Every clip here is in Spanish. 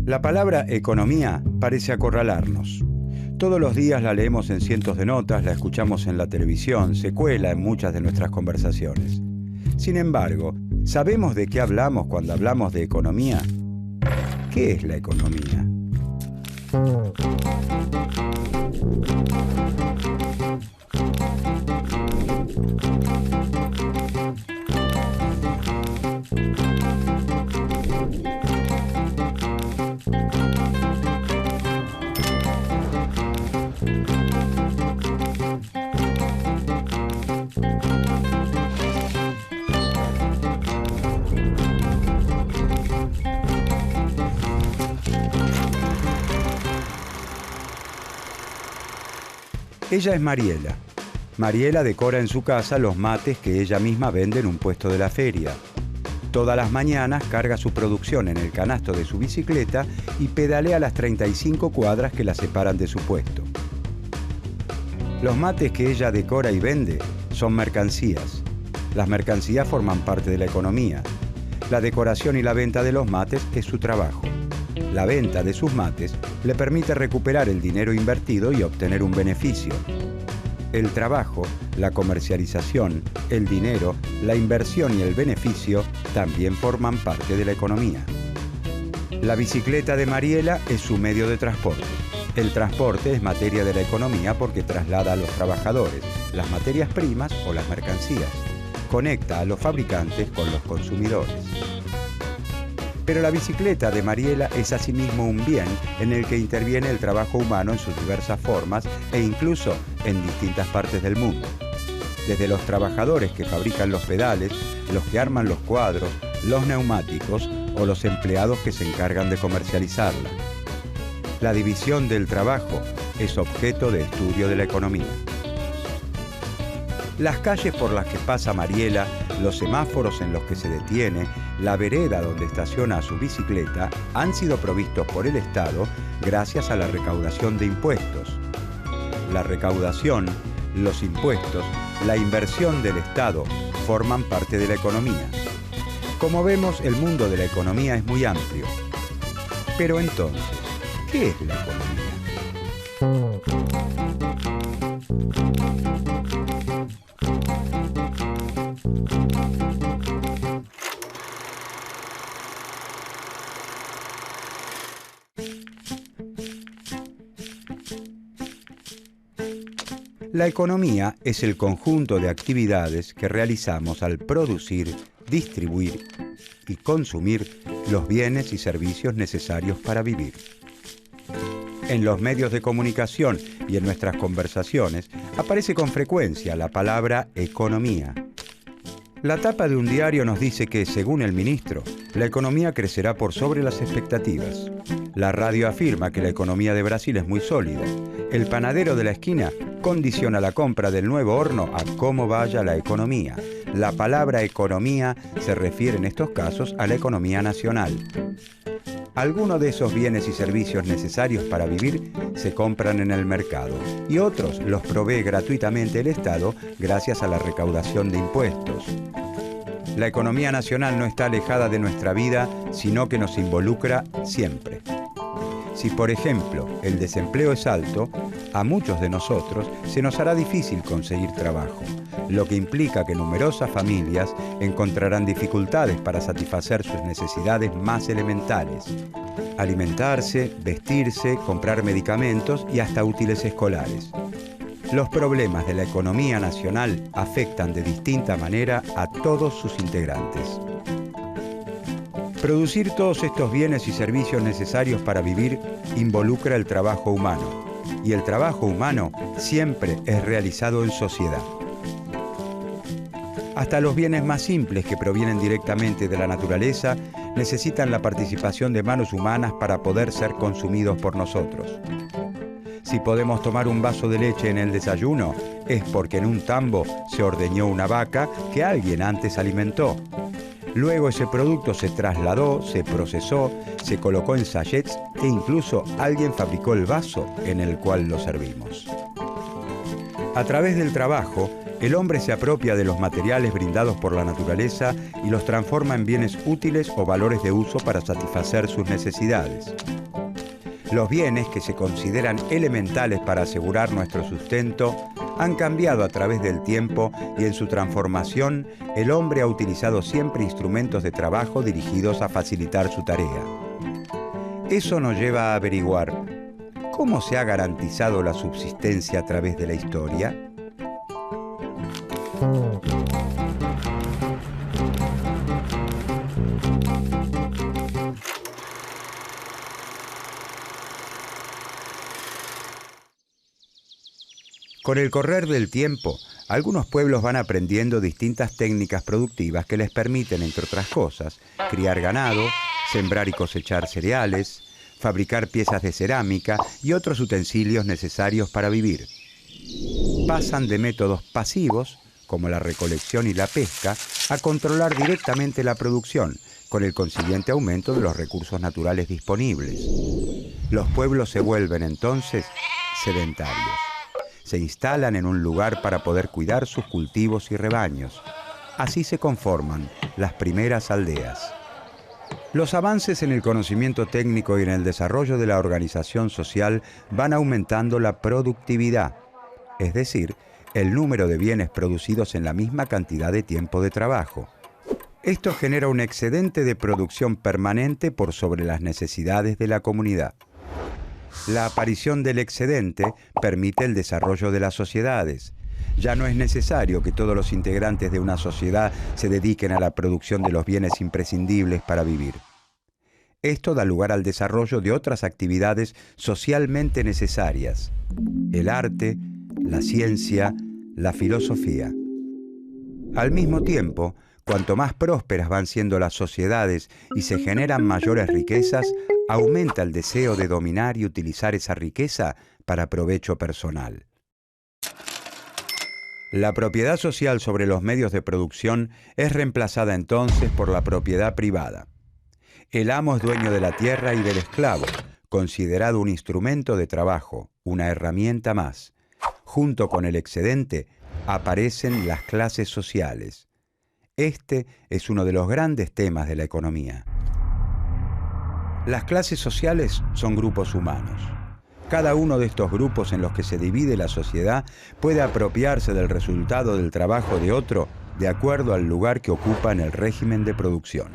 La palabra economía parece acorralarnos. Todos los días la leemos en cientos de notas, la escuchamos en la televisión, se cuela en muchas de nuestras conversaciones. Sin embargo, ¿sabemos de qué hablamos cuando hablamos de economía? ¿Qué es la economía? Ella es Mariela. Mariela decora en su casa los mates que ella misma vende en un puesto de la feria. Todas las mañanas carga su producción en el canasto de su bicicleta y pedalea las 35 cuadras que la separan de su puesto. Los mates que ella decora y vende son mercancías. Las mercancías forman parte de la economía. La decoración y la venta de los mates es su trabajo. La venta de sus mates le permite recuperar el dinero invertido y obtener un beneficio. El trabajo, la comercialización, el dinero, la inversión y el beneficio también forman parte de la economía. La bicicleta de Mariela es su medio de transporte. El transporte es materia de la economía porque traslada a los trabajadores las materias primas o las mercancías. Conecta a los fabricantes con los consumidores. Pero la bicicleta de Mariela es asimismo un bien en el que interviene el trabajo humano en sus diversas formas e incluso en distintas partes del mundo. Desde los trabajadores que fabrican los pedales, los que arman los cuadros, los neumáticos o los empleados que se encargan de comercializarla. La división del trabajo es objeto de estudio de la economía. Las calles por las que pasa Mariela, los semáforos en los que se detiene, la vereda donde estaciona su bicicleta han sido provistos por el Estado gracias a la recaudación de impuestos. La recaudación, los impuestos, la inversión del Estado forman parte de la economía. Como vemos, el mundo de la economía es muy amplio. Pero entonces, ¿qué es la economía? La economía es el conjunto de actividades que realizamos al producir, distribuir y consumir los bienes y servicios necesarios para vivir. En los medios de comunicación y en nuestras conversaciones aparece con frecuencia la palabra economía. La tapa de un diario nos dice que, según el ministro, la economía crecerá por sobre las expectativas. La radio afirma que la economía de Brasil es muy sólida. El panadero de la esquina condiciona la compra del nuevo horno a cómo vaya la economía. La palabra economía se refiere en estos casos a la economía nacional. Algunos de esos bienes y servicios necesarios para vivir se compran en el mercado y otros los provee gratuitamente el Estado gracias a la recaudación de impuestos. La economía nacional no está alejada de nuestra vida, sino que nos involucra siempre. Si, por ejemplo, el desempleo es alto, a muchos de nosotros se nos hará difícil conseguir trabajo, lo que implica que numerosas familias encontrarán dificultades para satisfacer sus necesidades más elementales: alimentarse, vestirse, comprar medicamentos y hasta útiles escolares. Los problemas de la economía nacional afectan de distinta manera a todos sus integrantes. Producir todos estos bienes y servicios necesarios para vivir involucra el trabajo humano, y el trabajo humano siempre es realizado en sociedad. Hasta los bienes más simples que provienen directamente de la naturaleza necesitan la participación de manos humanas para poder ser consumidos por nosotros. Si podemos tomar un vaso de leche en el desayuno, es porque en un tambo se ordeñó una vaca que alguien antes alimentó. Luego ese producto se trasladó, se procesó, se colocó en sachets e incluso alguien fabricó el vaso en el cual lo servimos. A través del trabajo, el hombre se apropia de los materiales brindados por la naturaleza y los transforma en bienes útiles o valores de uso para satisfacer sus necesidades. Los bienes que se consideran elementales para asegurar nuestro sustento han cambiado a través del tiempo y en su transformación el hombre ha utilizado siempre instrumentos de trabajo dirigidos a facilitar su tarea. Eso nos lleva a averiguar ¿cómo se ha garantizado la subsistencia a través de la historia? Con el correr del tiempo, algunos pueblos van aprendiendo distintas técnicas productivas que les permiten, entre otras cosas, criar ganado, sembrar y cosechar cereales, fabricar piezas de cerámica y otros utensilios necesarios para vivir. Pasan de métodos pasivos, como la recolección y la pesca, a controlar directamente la producción, con el consiguiente aumento de los recursos naturales disponibles. Los pueblos se vuelven entonces sedentarios. Se instalan en un lugar para poder cuidar sus cultivos y rebaños. Así se conforman las primeras aldeas. Los avances en el conocimiento técnico y en el desarrollo de la organización social van aumentando la productividad, es decir, el número de bienes producidos en la misma cantidad de tiempo de trabajo. Esto genera un excedente de producción permanente por sobre las necesidades de la comunidad. La aparición del excedente permite el desarrollo de las sociedades. Ya no es necesario que todos los integrantes de una sociedad se dediquen a la producción de los bienes imprescindibles para vivir. Esto da lugar al desarrollo de otras actividades socialmente necesarias: el arte, la ciencia, la filosofía. Al mismo tiempo, cuanto más prósperas van siendo las sociedades y se generan mayores riquezas, aumenta el deseo de dominar y utilizar esa riqueza para provecho personal. La propiedad social sobre los medios de producción es reemplazada entonces por la propiedad privada. El amo es dueño de la tierra y del esclavo, considerado un instrumento de trabajo, una herramienta más. Junto con el excedente aparecen las clases sociales. Este es uno de los grandes temas de la economía. Las clases sociales son grupos humanos. Cada uno de estos grupos en los que se divide la sociedad puede apropiarse del resultado del trabajo de otro de acuerdo al lugar que ocupa en el régimen de producción.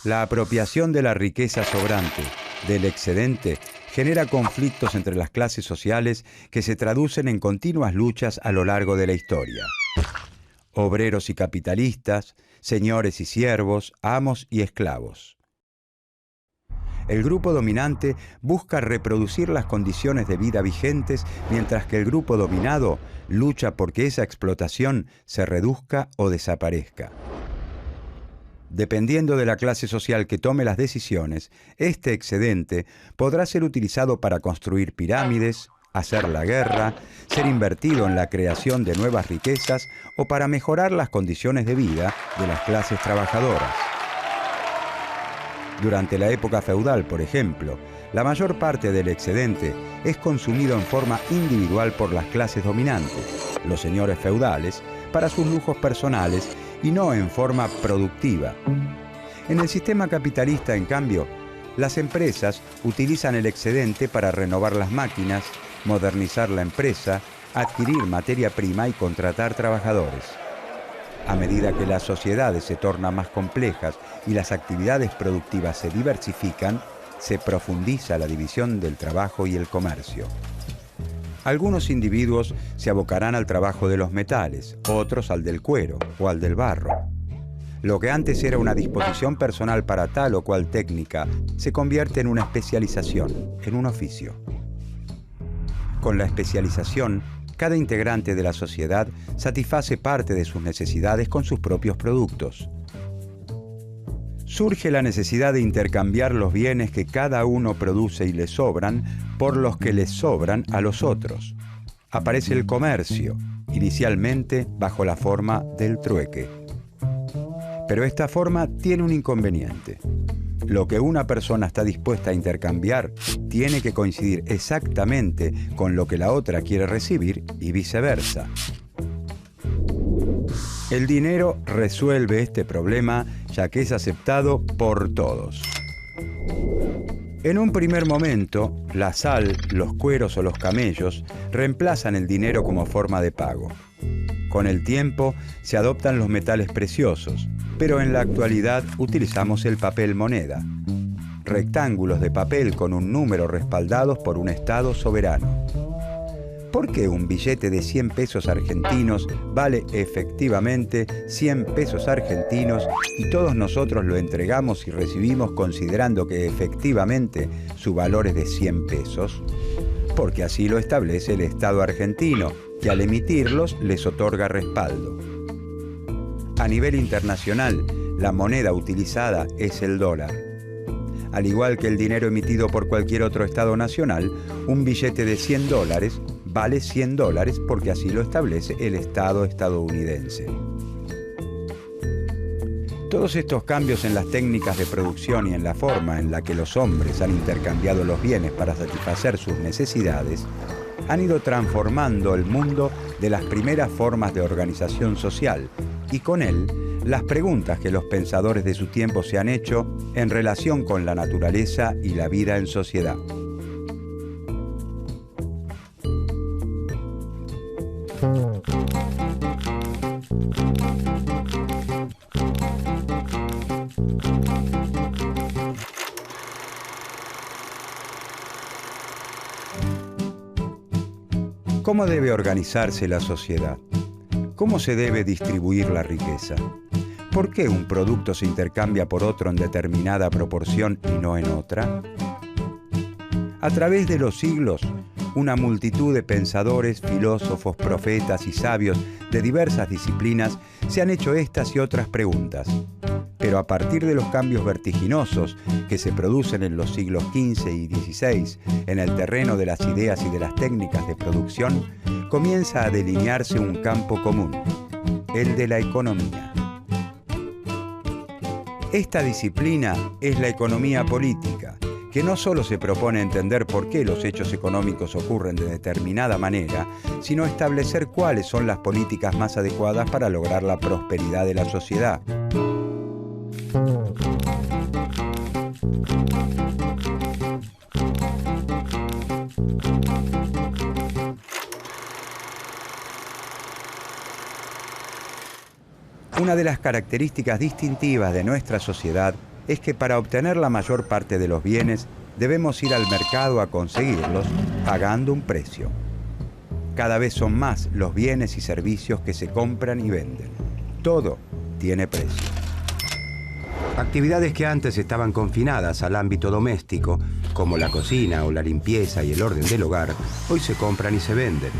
La apropiación de la riqueza sobrante, del excedente, genera conflictos entre las clases sociales que se traducen en continuas luchas a lo largo de la historia. Obreros y capitalistas, señores y siervos, amos y esclavos. El grupo dominante busca reproducir las condiciones de vida vigentes, mientras que el grupo dominado lucha porque esa explotación se reduzca o desaparezca. Dependiendo de la clase social que tome las decisiones, este excedente podrá ser utilizado para construir pirámides, hacer la guerra, ser invertido en la creación de nuevas riquezas o para mejorar las condiciones de vida de las clases trabajadoras. Durante la época feudal, por ejemplo, la mayor parte del excedente es consumido en forma individual por las clases dominantes, los señores feudales, para sus lujos personales y no en forma productiva. En el sistema capitalista, en cambio, las empresas utilizan el excedente para renovar las máquinas, modernizar la empresa, adquirir materia prima y contratar trabajadores. A medida que las sociedades se tornan más complejas y las actividades productivas se diversifican, se profundiza la división del trabajo y el comercio. Algunos individuos se abocarán al trabajo de los metales, otros al del cuero o al del barro. Lo que antes era una disposición personal para tal o cual técnica se convierte en una especialización, en un oficio. Con la especialización, cada integrante de la sociedad satisface parte de sus necesidades con sus propios productos. Surge la necesidad de intercambiar los bienes que cada uno produce y le sobran por los que les sobran a los otros. Aparece el comercio, inicialmente bajo la forma del trueque. Pero esta forma tiene un inconveniente. Lo que una persona está dispuesta a intercambiar tiene que coincidir exactamente con lo que la otra quiere recibir y viceversa. El dinero resuelve este problema ya que es aceptado por todos. En un primer momento, la sal, los cueros o los camellos reemplazan el dinero como forma de pago. Con el tiempo se adoptan los metales preciosos, pero en la actualidad utilizamos el papel moneda. Rectángulos de papel con un número respaldados por un Estado soberano. ¿Por qué un billete de 100 pesos argentinos vale efectivamente 100 pesos argentinos y todos nosotros lo entregamos y recibimos considerando que efectivamente su valor es de 100 pesos? Porque así lo establece el Estado argentino, que al emitirlos les otorga respaldo. A nivel internacional, la moneda utilizada es el dólar. Al igual que el dinero emitido por cualquier otro Estado nacional, un billete de $100 vale $100 porque así lo establece el Estado estadounidense. Todos estos cambios en las técnicas de producción y en la forma en la que los hombres han intercambiado los bienes para satisfacer sus necesidades han ido transformando el mundo de las primeras formas de organización social y con él las preguntas que los pensadores de su tiempo se han hecho en relación con la naturaleza y la vida en sociedad. ¿Cómo debe organizarse la sociedad? ¿Cómo se debe distribuir la riqueza? ¿Por qué un producto se intercambia por otro en determinada proporción y no en otra? A través de los siglos, una multitud de pensadores, filósofos, profetas y sabios de diversas disciplinas se han hecho estas y otras preguntas. Pero a partir de los cambios vertiginosos que se producen en los siglos XV y XVI en el terreno de las ideas y de las técnicas de producción, comienza a delinearse un campo común, el de la economía. Esta disciplina es la economía política, que no solo se propone entender por qué los hechos económicos ocurren de determinada manera, sino establecer cuáles son las políticas más adecuadas para lograr la prosperidad de la sociedad. Una de las características distintivas de nuestra sociedad es que para obtener la mayor parte de los bienes debemos ir al mercado a conseguirlos pagando un precio. Cada vez son más los bienes y servicios que se compran y venden. Todo tiene precio. Actividades que antes estaban confinadas al ámbito doméstico, como la cocina o la limpieza y el orden del hogar, hoy se compran y se venden.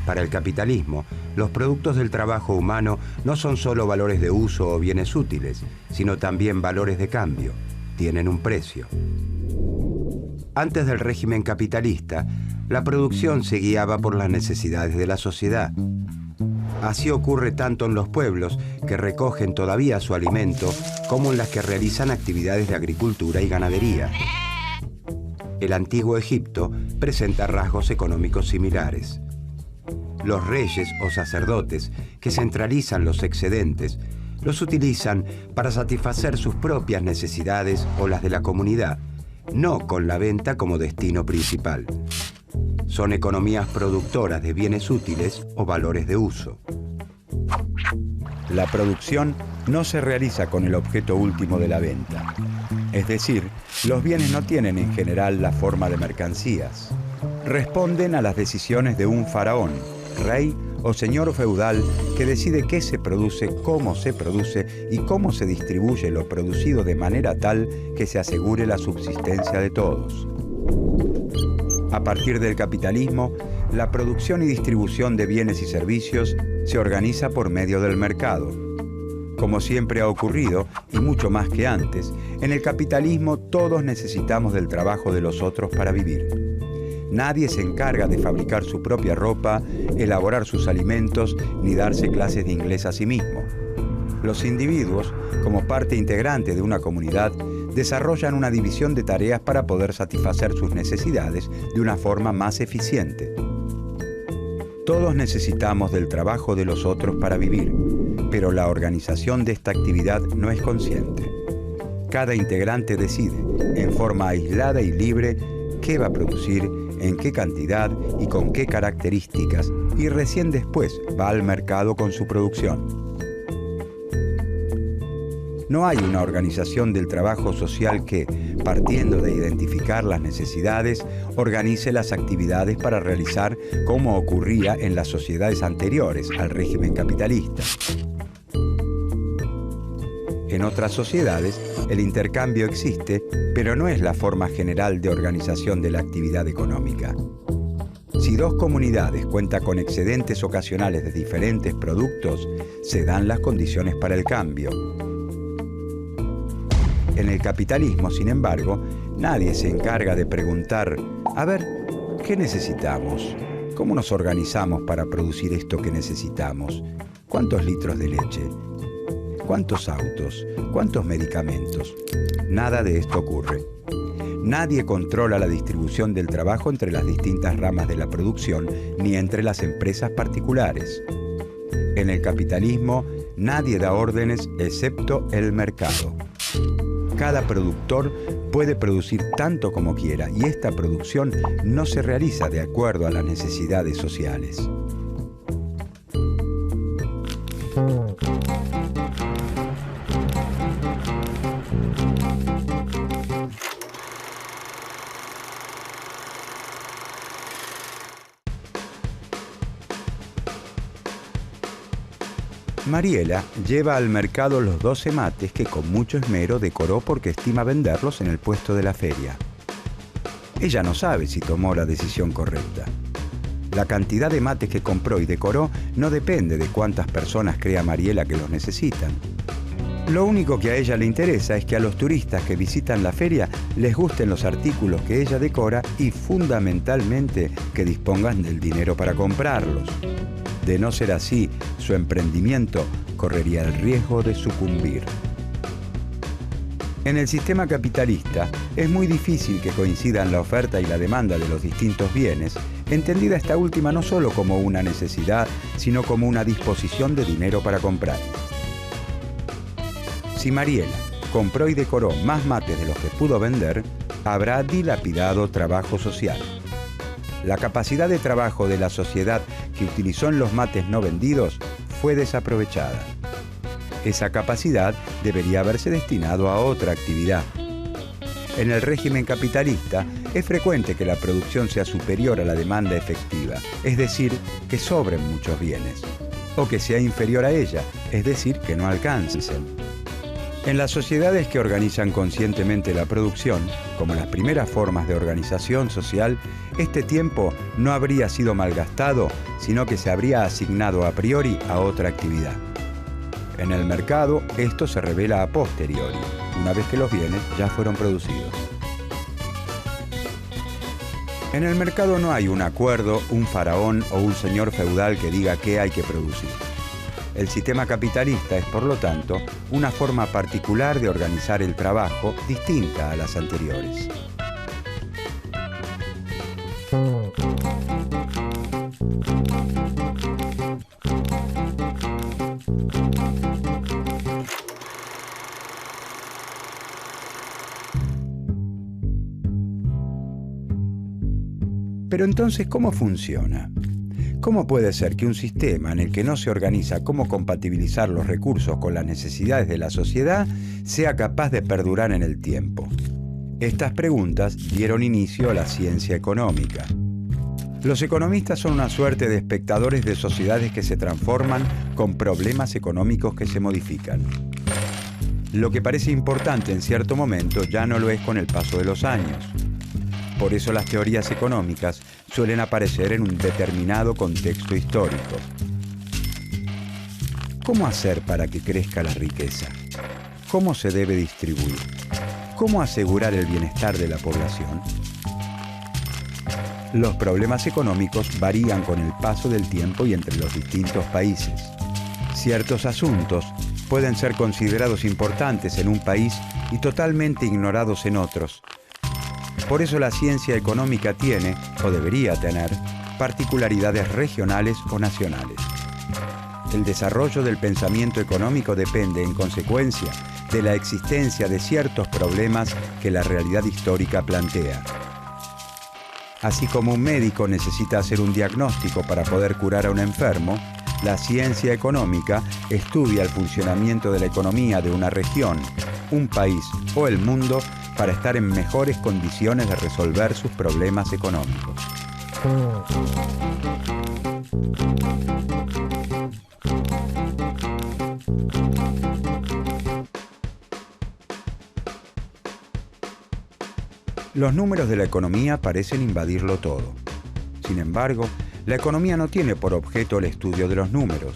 Para el capitalismo, los productos del trabajo humano no son solo valores de uso o bienes útiles, sino también valores de cambio. Tienen un precio. Antes del régimen capitalista, la producción se guiaba por las necesidades de la sociedad. Así ocurre tanto en los pueblos, que recogen todavía su alimento, como en las que realizan actividades de agricultura y ganadería. El antiguo Egipto presenta rasgos económicos similares. Los reyes o sacerdotes, que centralizan los excedentes, los utilizan para satisfacer sus propias necesidades o las de la comunidad, no con la venta como destino principal. Son economías productoras de bienes útiles o valores de uso. La producción no se realiza con el objeto último de la venta. Es decir, los bienes no tienen en general la forma de mercancías. Responden a las decisiones de un faraón, rey o señor feudal que decide qué se produce, cómo se produce y cómo se distribuye lo producido de manera tal que se asegure la subsistencia de todos. A partir del capitalismo, la producción y distribución de bienes y servicios se organiza por medio del mercado. Como siempre ha ocurrido, y mucho más que antes, en el capitalismo todos necesitamos del trabajo de los otros para vivir. Nadie se encarga de fabricar su propia ropa, elaborar sus alimentos, ni darse clases de inglés a sí mismo. Los individuos, como parte integrante de una comunidad, desarrollan una división de tareas para poder satisfacer sus necesidades de una forma más eficiente. Todos necesitamos del trabajo de los otros para vivir, pero la organización de esta actividad no es consciente. Cada integrante decide, en forma aislada y libre, qué va a producir, en qué cantidad y con qué características, y recién después va al mercado con su producción. No hay una organización del trabajo social que, partiendo de identificar las necesidades, organice las actividades para realizar como ocurría en las sociedades anteriores al régimen capitalista. En otras sociedades, el intercambio existe, pero no es la forma general de organización de la actividad económica. Si dos comunidades cuentan con excedentes ocasionales de diferentes productos, se dan las condiciones para el cambio. En el capitalismo, sin embargo, nadie se encarga de preguntar, a ver, ¿qué necesitamos? ¿Cómo nos organizamos para producir esto que necesitamos? ¿Cuántos litros de leche? ¿Cuántos autos? ¿Cuántos medicamentos? Nada de esto ocurre. Nadie controla la distribución del trabajo entre las distintas ramas de la producción ni entre las empresas particulares. En el capitalismo, nadie da órdenes excepto el mercado. Cada productor puede producir tanto como quiera y esta producción no se realiza de acuerdo a las necesidades sociales. Mariela lleva al mercado los 12 mates que con mucho esmero decoró porque estima venderlos en el puesto de la feria. Ella no sabe si tomó la decisión correcta. La cantidad de mates que compró y decoró no depende de cuántas personas crea Mariela que los necesitan. Lo único que a ella le interesa es que a los turistas que visitan la feria les gusten los artículos que ella decora y fundamentalmente que dispongan del dinero para comprarlos. De no ser así, su emprendimiento correría el riesgo de sucumbir. En el sistema capitalista es muy difícil que coincidan la oferta y la demanda de los distintos bienes, entendida esta última no solo como una necesidad, sino como una disposición de dinero para comprar. Si Mariela compró y decoró más mates de los que pudo vender, habrá dilapidado trabajo social. La capacidad de trabajo de la sociedad que utilizó en los mates no vendidos fue desaprovechada. Esa capacidad debería haberse destinado a otra actividad. En el régimen capitalista es frecuente que la producción sea superior a la demanda efectiva, es decir, que sobren muchos bienes, o que sea inferior a ella, es decir, que no alcancen. En las sociedades que organizan conscientemente la producción, como las primeras formas de organización social, este tiempo no habría sido malgastado, sino que se habría asignado a priori a otra actividad. En el mercado, esto se revela a posteriori, una vez que los bienes ya fueron producidos. En el mercado no hay un acuerdo, un faraón o un señor feudal que diga qué hay que producir. El sistema capitalista es, por lo tanto, una forma particular de organizar el trabajo distinta a las anteriores. Pero entonces, ¿cómo funciona? ¿Cómo puede ser que un sistema en el que no se organiza cómo compatibilizar los recursos con las necesidades de la sociedad sea capaz de perdurar en el tiempo? Estas preguntas dieron inicio a la ciencia económica. Los economistas son una suerte de espectadores de sociedades que se transforman con problemas económicos que se modifican. Lo que parece importante en cierto momento ya no lo es con el paso de los años. Por eso las teorías económicas suelen aparecer en un determinado contexto histórico. ¿Cómo hacer para que crezca la riqueza? ¿Cómo se debe distribuir? ¿Cómo asegurar el bienestar de la población? Los problemas económicos varían con el paso del tiempo y entre los distintos países. Ciertos asuntos pueden ser considerados importantes en un país y totalmente ignorados en otros. Por eso la ciencia económica tiene, o debería tener, particularidades regionales o nacionales. El desarrollo del pensamiento económico depende, en consecuencia, de la existencia de ciertos problemas que la realidad histórica plantea. Así como un médico necesita hacer un diagnóstico para poder curar a un enfermo, la ciencia económica estudia el funcionamiento de la economía de una región, un país o el mundo para estar en mejores condiciones de resolver sus problemas económicos. Los números de la economía parecen invadirlo todo. Sin embargo, la economía no tiene por objeto el estudio de los números.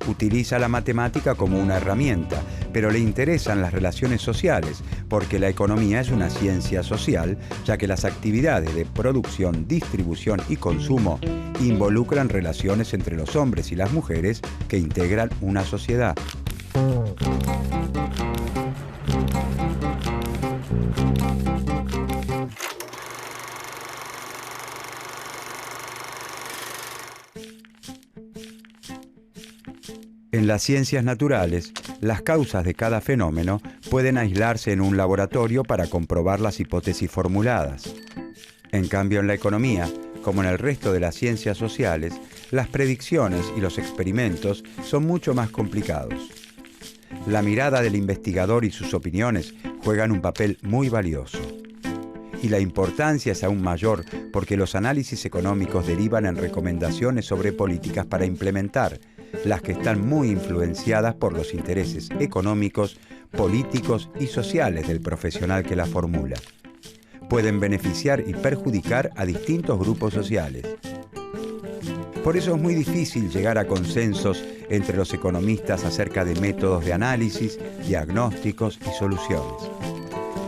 Utiliza la matemática como una herramienta, pero le interesan las relaciones sociales, porque la economía es una ciencia social, ya que las actividades de producción, distribución y consumo involucran relaciones entre los hombres y las mujeres que integran una sociedad. En las ciencias naturales, las causas de cada fenómeno pueden aislarse en un laboratorio para comprobar las hipótesis formuladas. En cambio, en la economía, como en el resto de las ciencias sociales, las predicciones y los experimentos son mucho más complicados. La mirada del investigador y sus opiniones juegan un papel muy valioso. Y la importancia es aún mayor porque los análisis económicos derivan en recomendaciones sobre políticas para implementar, las que están muy influenciadas por los intereses económicos, políticos y sociales del profesional que la formula. Pueden beneficiar y perjudicar a distintos grupos sociales. Por eso es muy difícil llegar a consensos entre los economistas acerca de métodos de análisis, diagnósticos y soluciones.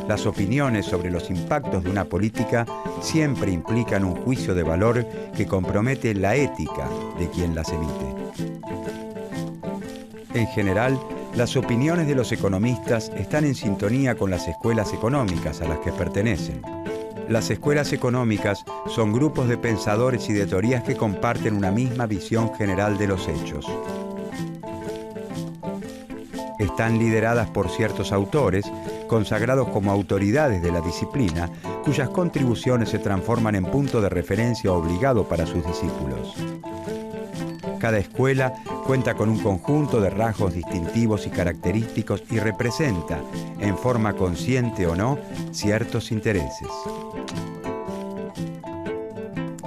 Las opiniones sobre los impactos de una política siempre implican un juicio de valor que compromete la ética de quien las emite. En general, las opiniones de los economistas están en sintonía con las escuelas económicas a las que pertenecen. Las escuelas económicas son grupos de pensadores y de teorías que comparten una misma visión general de los hechos. Están lideradas por ciertos autores, consagrados como autoridades de la disciplina, cuyas contribuciones se transforman en punto de referencia obligado para sus discípulos. Cada escuela cuenta con un conjunto de rasgos distintivos y característicos y representa, en forma consciente o no, ciertos intereses.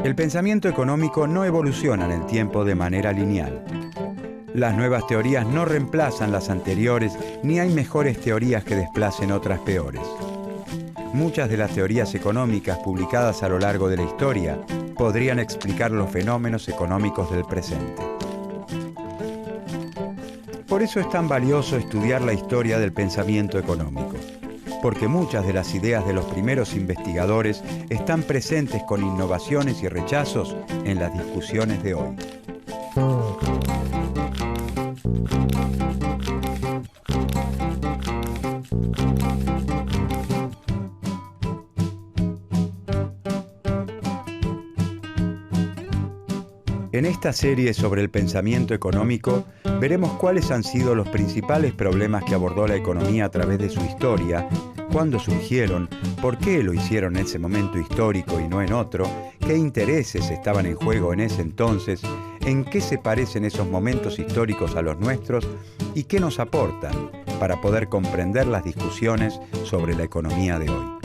El pensamiento económico no evoluciona en el tiempo de manera lineal. Las nuevas teorías no reemplazan las anteriores, ni hay mejores teorías que desplacen otras peores. Muchas de las teorías económicas publicadas a lo largo de la historia podrían explicar los fenómenos económicos del presente. Por eso es tan valioso estudiar la historia del pensamiento económico, porque muchas de las ideas de los primeros investigadores están presentes con innovaciones y rechazos en las discusiones de hoy. En esta serie sobre el pensamiento económico, veremos cuáles han sido los principales problemas que abordó la economía a través de su historia, cuándo surgieron, por qué lo hicieron en ese momento histórico y no en otro, qué intereses estaban en juego en ese entonces, en qué se parecen esos momentos históricos a los nuestros y qué nos aportan para poder comprender las discusiones sobre la economía de hoy.